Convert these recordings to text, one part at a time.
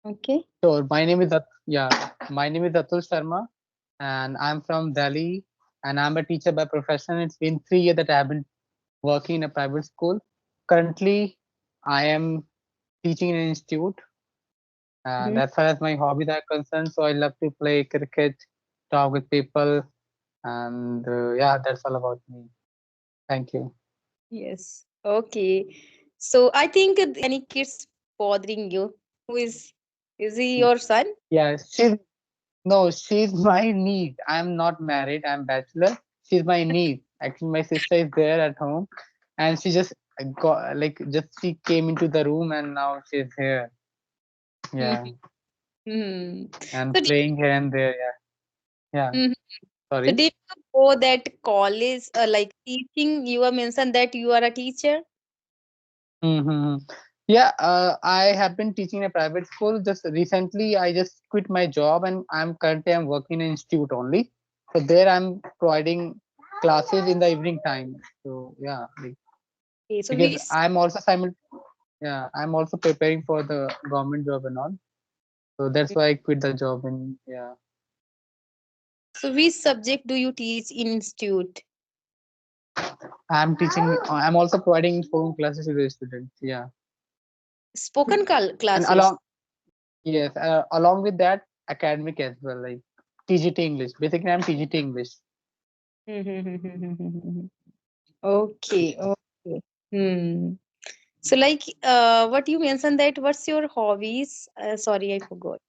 Okay. So my name is Atul Sharma, and I'm from Delhi, and I'm a teacher by profession. It's been 3 years that I've been working in a private school. Currently, I am teaching in an institute, and Mhm. as far as my hobbies are concerned, so I love to play cricket, talk with people, and yeah, that's all about me. Thank you. Yes. Okay. So I think any kids bothering you? Who is he your son? Yeah, she's my niece. I'm not married. I'm bachelor. She's my niece. Actually, my sister is there at home, and she just got just she came into the room, and now she's here. Yeah, Mhm. Hmm. and So playing here and there. Yeah, yeah. mhm. So Sorry. did you go that college like teaching? You have mentioned that you are a teacher. Mm-hmm. Yeah, I have been teaching in a private school. Just recently, I just quit my job, and I'm working in an institute only. So there, I'm providing classes in the evening time. So yeah, Okay. So because we I'm also preparing for the government job and all. So that's why I quit the job, and yeah, so which subject do you teach in institute? I'm teaching. I'm also providing phone classes to the students. Yeah, Spoken and classes. along with that, academic as well, like TGT English. Basically, I'm TGT English. Okay. Okay. Hmm. So like what you mentioned that what's your hobbies? Sorry, I forgot.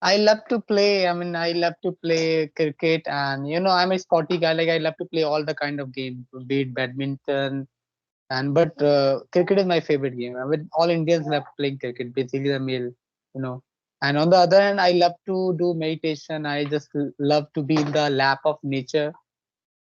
I love to play. I mean, I love to play cricket, and I'm a sporty guy. Like I love to play all the kind of games, be it badminton, and but cricket is my favorite game. I mean, all Indians love playing cricket. Basically, the male, you know. And on the other hand, I love to do meditation. I just love to be in the lap of nature.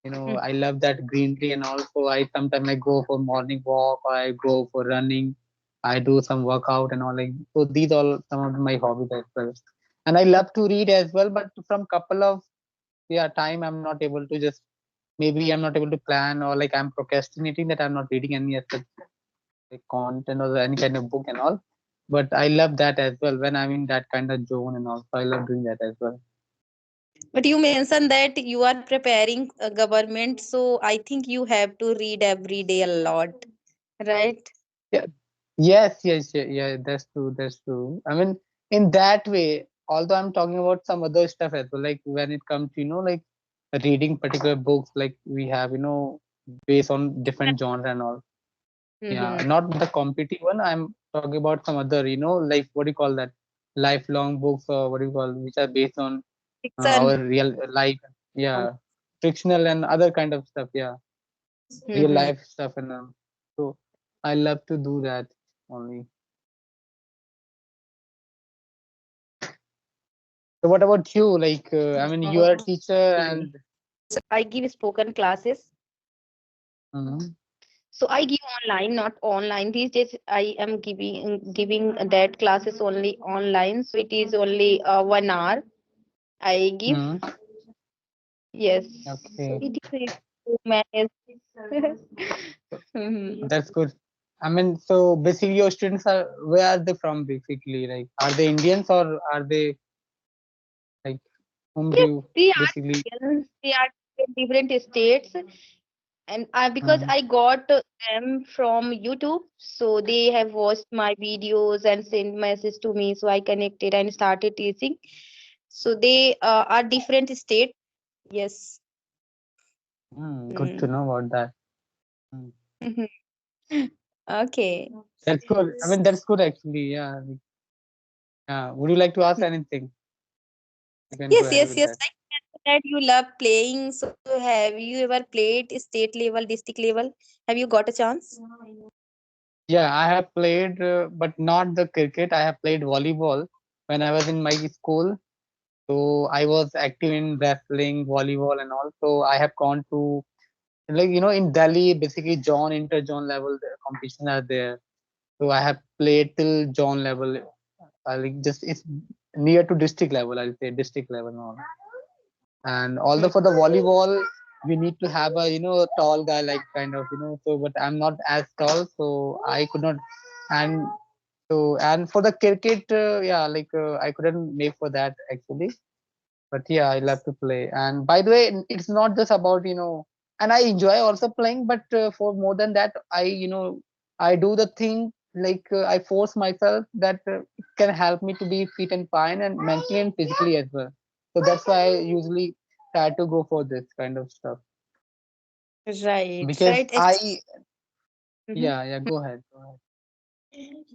I love that greenery, and also I sometimes I go for morning walk. Or I go for running. I do some workout and all. Like so, these all some of my hobbies as well. And I love to read as well, but from couple of time I'm not able to just maybe I'm not able to plan, or like I'm procrastinating that I'm not reading any such like content or any kind of book and all. But I love that as well when I'm in that kind of zone and all. So I love doing that as well. But you mentioned that you are preparing a government, so I think you have to read every day a lot, right? Yeah. Yes, yeah, yeah, that's true. That's true. I mean, in that way, although I'm talking about some other stuff as well, like when it comes to, like reading particular books, like we have, based on different genre and all. Yeah, Mm-hmm. not the competitive one. I'm talking about some other, like what do you call that? Lifelong books, or what do you call, which are based on Fiction. our real life. Yeah, fictional and other kind of stuff. Yeah, real Mm-hmm. life stuff and so I love to do that only. So what about you? Like, I mean, you are a teacher Okay. and I give spoken classes. Mhm. So I give online, not online. These days I am giving that classes only online. So it is only 1 hour I give. Mhm. Yes. So Okay, it is to manage. Mhm. that's good. I mean, so basically, your students are where are they from? Basically, like, are they Indians or are they like whom do Yes, you they are basically? Indians. They are in different states, and because Mhm. I got them from YouTube, so they have watched my videos and sent message to me. So I connected and started teaching. So they are different state. Yes. Good to Mm. know about that. Mm. Mhm. Okay. That's good. I mean, that's good actually. Yeah. Would you like to ask anything? You can go Yes, ahead yes, with yes. that. Like you mentioned that you love playing. So have you ever played state level, district level? Have you got a chance? Yeah, I have played, but not the cricket. I have played volleyball when I was in my school. So I was active in wrestling, volleyball, and also I have gone to like in Delhi, basically zone inter zone level the competition are there. So I have played till zone level. Like just it's near to district level. I'll say district level now. And although for the volleyball, we need to have a tall guy like kind of. So but I'm not as tall, so I could not. And So and for the cricket, yeah, like I couldn't make for that actually. But yeah, I love to play. And by the way, it's not just about, and I enjoy also playing, but for more than that, I do the thing like I force myself that it can help me to be fit and fine and mentally and physically as well. So that's why I usually try to go for this kind of stuff Right, because right. yeah, yeah, go ahead. Go ahead.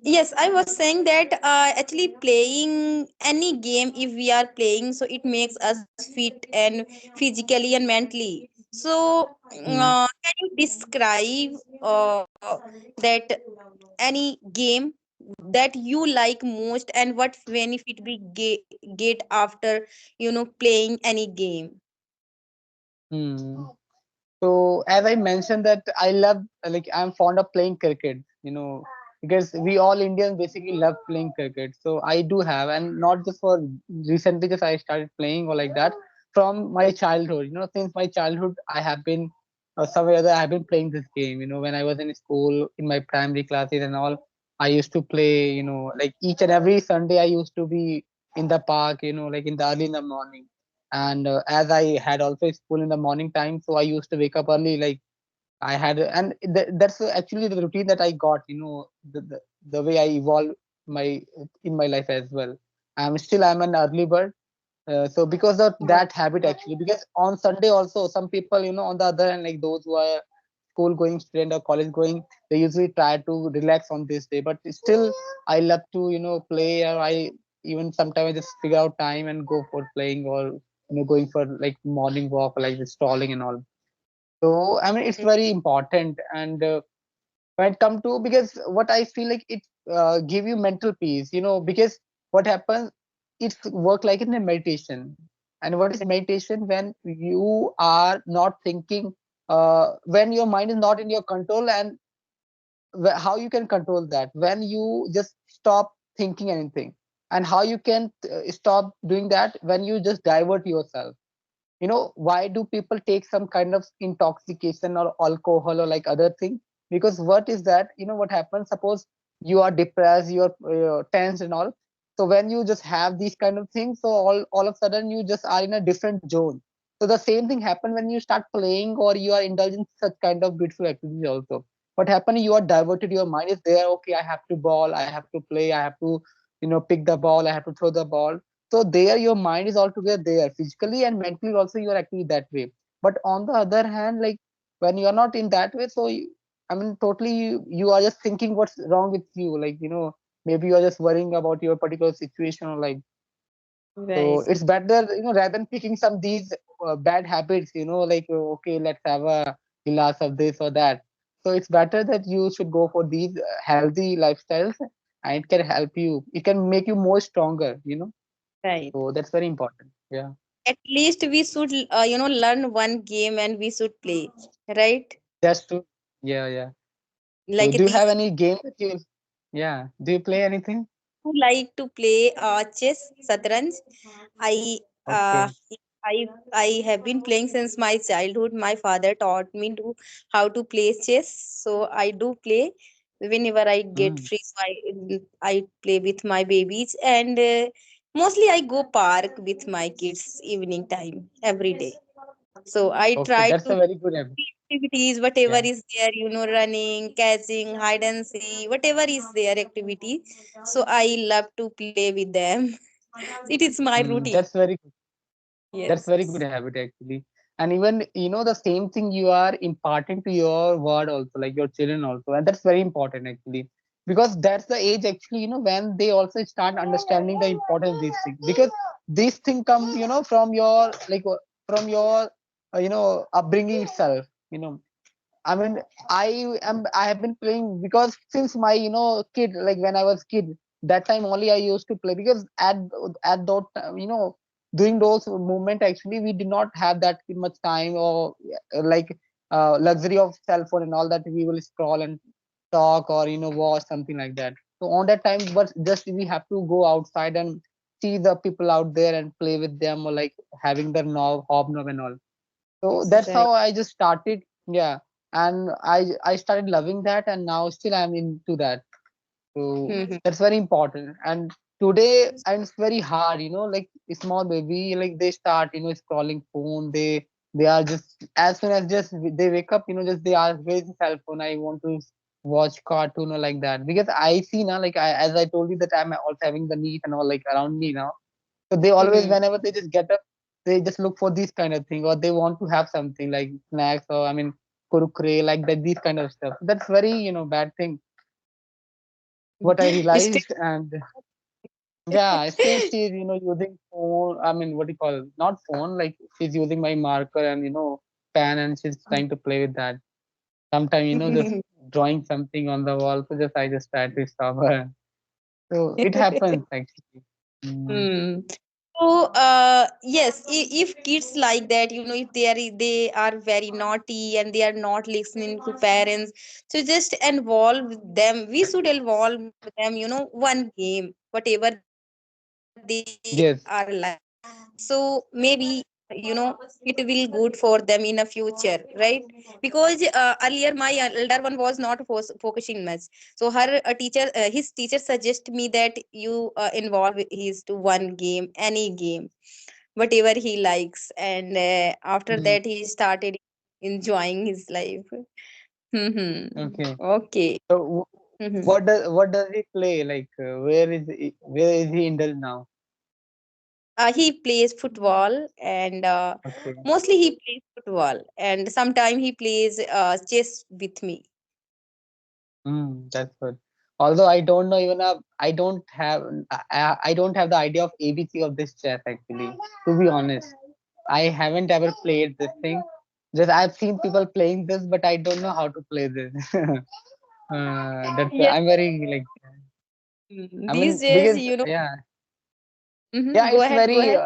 Yes, I was saying that actually playing any game, if we are playing, so it makes us fit and physically and mentally. So, Hmm. can you describe that any game that you like most and what benefit we get after playing any game? Hmm. So as I mentioned that I love like I'm fond of playing cricket, because we all Indians basically love playing cricket. So I do have, and not just for recently, just I started playing or like that from my childhood. Since my childhood, I have been somewhere or other I have been playing this game. When I was in school in my primary classes and all, I used to play. Like each and every Sunday, I used to be in the park. Like in the early in the morning, and as I had also school in the morning time, so I used to wake up early. Like I had, and that's actually the routine that I got. The way I evolved my in my life as well. I'm an early bird, so because of that habit actually, because on Sunday also some people, on the other hand, like those who are school going student or college going, they usually try to relax on this day. But still, I love to play, or I even sometimes I just figure out time and go for playing, or going for like morning walk, like the strolling and all. So I mean, it's very important. And when it come to, because what I feel like it give you mental peace, because what happens, it's work like in a meditation. And what is meditation? When you are not thinking, when your mind is not in your control, and how you can control that when you just stop thinking anything. And how you can stop doing that when you just divert yourself. Why do people take some kind of intoxication or alcohol or like other thing? Because what is that, what happens, suppose you are depressed, you're tense and all. So when you just have these kind of things, so all of a sudden you just are in a different zone. So the same thing happen when you start playing or you are indulging such kind of beautiful activities also. What happen, you are diverted, your mind is there, okay, I have to ball, I have to play, I have to pick the ball, I have to throw the ball. So there your mind is altogether there, physically and mentally also you are acting that way. But on the other hand, like when you are not in that way, so I mean totally you are just thinking what's wrong with you, like maybe you are just worrying about your particular situation or like. So Right, it's better, rather than picking some these bad habits, like okay, let's have a glass of this or that. So it's better that you should go for these healthy lifestyles, and it can help you, it can make you more stronger. right. So that's very important. Yeah, At least we should learn one game and we should play, right? that's true. Yeah, yeah. So Like do you have these, any game that you? Yeah. Do you play anything? who like to play chess, satranj. I uh, Okay. I have been playing since my childhood. My father taught me to how to play chess, so I do play whenever I get Mm. free. So I play with my babies, and mostly I go park with my kids evening time every day. So I Okay, try that's to a very good habit. activities, whatever Yeah. is there, running, catching, hide and seek, whatever is there activity. So I love to play with them. It is my Mm, routine. that's very good. That's very Yes. good habit actually. And even the same thing you are imparting to your word also, like your children also, and that's very important actually, because that's the age actually when they also start understanding the importance of these things. Because these things come from your like from your upbringing itself. I mean, I have been playing because since my kid, like when I was kid, that time only I used to play. Because at that time, during those movement actually we did not have that much time, or like luxury of cell phone and all that we will scroll and talk, or watch something like that. So on that time, but just we have to go outside and see the people out there and play with them, or like having their hobnob and all. So that's Right. how I just started. Yeah. And I started loving that, and now still I'm into that. So Mhm. that's very important. And today, and it's very hard, like a small baby, like they start, scrolling phone. They are just, as soon as just they wake up, just they ask, where's the cell phone? I want to watch cartoon or like that. Because I see now, like as I told you that I'm also having the niece and all like around me now. So they always, Mhm. whenever they just get up, they just look for this kind of thing, or they want to have something like snacks, or I mean, kurukure, like that, these kind of stuff. That's very, bad thing. What I Still, realized, and yeah, still she's, using phone. I mean, what do you call? Not phone. Like she's using my marker and pen, and she's trying to play with that. Sometimes, just drawing something on the wall. So just I just try to stop her. So it happens actually. Mm, Hmm. So, yes, if kids like that, if they are very naughty and they are not listening to parents, so just involve them. We should involve them, one game, whatever they are like. yes. So maybe it will good for them in a future, right? Because earlier my elder one was not focusing much, so her his teacher suggest me that you involve his to one game, any game, whatever he likes, and after Mm, that he started enjoying his life. okay. Okay. So Mhm. what does he play? Like where is he indulged now? He plays football, and Okay. mostly he plays football, and sometimes he plays chess with me. That's good. Although I don't know even I don't have the idea of ABC of this chess actually. To be honest, I haven't ever played this thing. Just I've seen people playing this, but I don't know how to play this. That's Yes. I'm very like I These mean days, because yeah, yeah, go it's ahead, go very ahead.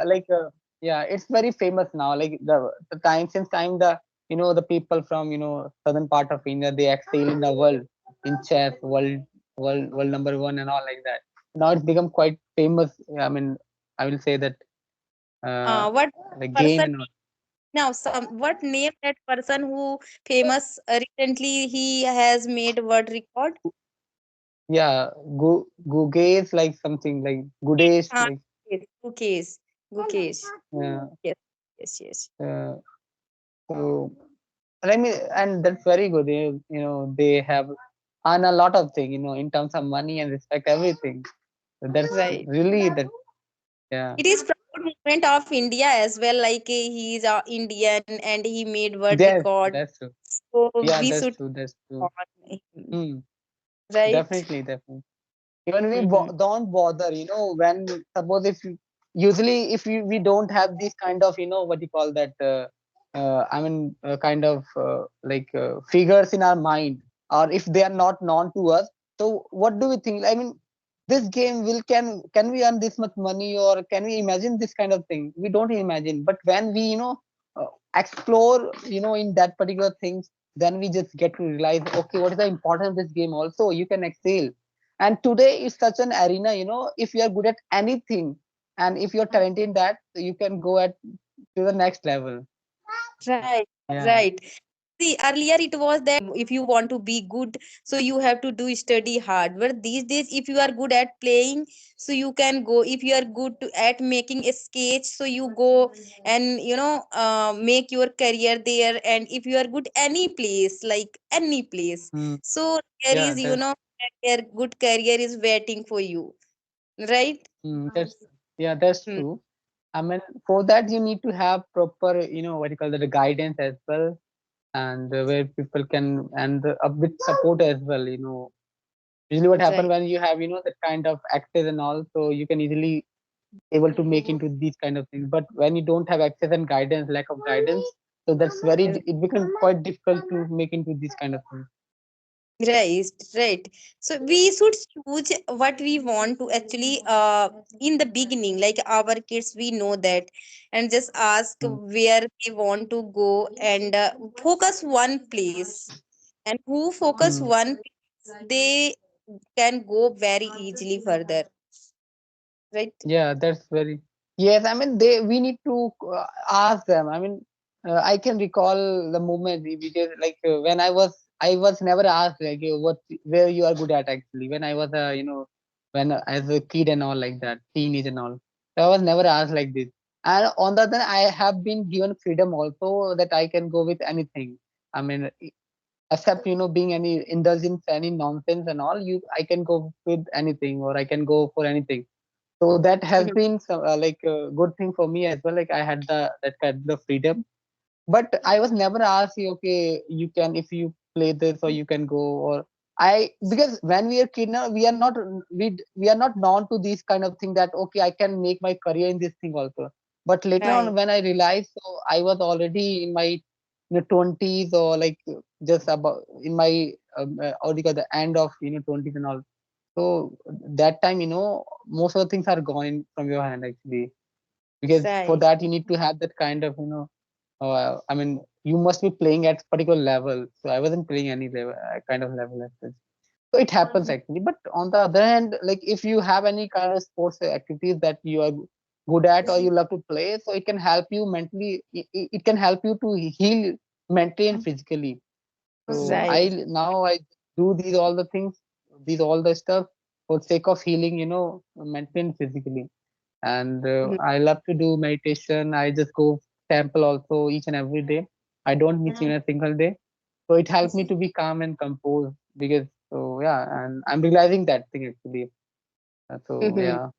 yeah, it's very famous now. Like the time since time the people from southern part of India, they excel in the world in chess, world number one and all like that. Now it's become quite famous. I mean, I will say that uh, What the game person and all. now? What name that person who famous recently? He has made world record. Yeah, Gukesh like something like Gudesh Ah, like yes, Gukesh. Gukesh. uh, Yes, yes, yes. uh, so I mean, and that's very good. They have earn a lot of things, in terms of money and respect, everything. So that's Right. really that. Yeah. It is proud moment of India as well. Like he is Indian and he made world Yes, record. that's true. So Yeah, we that's should true. That's true. honor him. Hmm. Right. Definitely, definitely. Even we Mm-hmm. don't bother, when suppose if usually if we don't have this kind of what you call that I mean kind of like figures in our mind, or if they are not known to us, so what do we think? I mean, this game will can we earn this much money, or can we imagine this kind of thing? We don't imagine, but when we uh, explore in that particular things, then we just get to realize, okay, what is the importance of this game? Also, you can excel. And today is such an arena, if you are good at anything, and if you're talented in that, you can go at to the next level. Right, Yeah. right. See, earlier it was that if you want to be good, so you have to do study hard. But these days, if you are good at playing, so you can go. If you are good at making a sketch, so you go and make your career there. And if you are good any place, like any place, Mm, so there yeah, is career, good career is waiting for you, right? that's yeah, that's Hmm. true. I mean, for that you need to have proper, what you call that, the guidance as well, and where people can, and a bit support as well. Usually what happen Right. when you have, that kind of access and all, so you can easily able to make into these kind of things. But when you don't have access and guidance, lack of guidance, so that's very it becomes quite difficult to make into these kind of things. Right, right. So we should choose what we want to actually in the beginning, like our kids, we know that, and just ask Mm, where they want to go and focus one place. And who focus mm. one place, they can go very easily further, right? Yeah, that's very. Yes, I mean we need to ask them. I mean, I can recall the moment because like when I was never asked like what where you are good at actually when I was when as a kid and all like that teenage and all. So I was never asked like this. And on the other hand, I have been given freedom also that I can go with anything. I mean, except being any indulgence, any nonsense and all. I can go with anything or I can go for anything. So that has Mhm. been some, like a good thing for me as well. Like I had the that kind of freedom, but I was never asked, okay, you can if you play this or you can go or I because when we are kid now we are not we are not known to these kind of thing that okay I can make my career in this thing also. But later on Right. when I realized, so I was already in my 20s or like just about in my or the end of 20s and all. So that time most of the things are gone from your hand actually because for Right. that you need to have that kind of I mean, you must be playing at particular level. So I wasn't playing any level, kind of level as such. So it happens actually. But on the other hand, like if you have any kind of sports activities that you are good at or you love to play, so it can help you mentally. It can help you to heal mentally and physically. So Right. I do these all the things, these all the stuff for sake of healing, mentally and physically. And Mhm. I love to do meditation. I just go temple also each and every day. I don't miss even a single day. So it helped me to be calm and composed because so yeah, and I'm realizing that thing actually. So Mhm. yeah.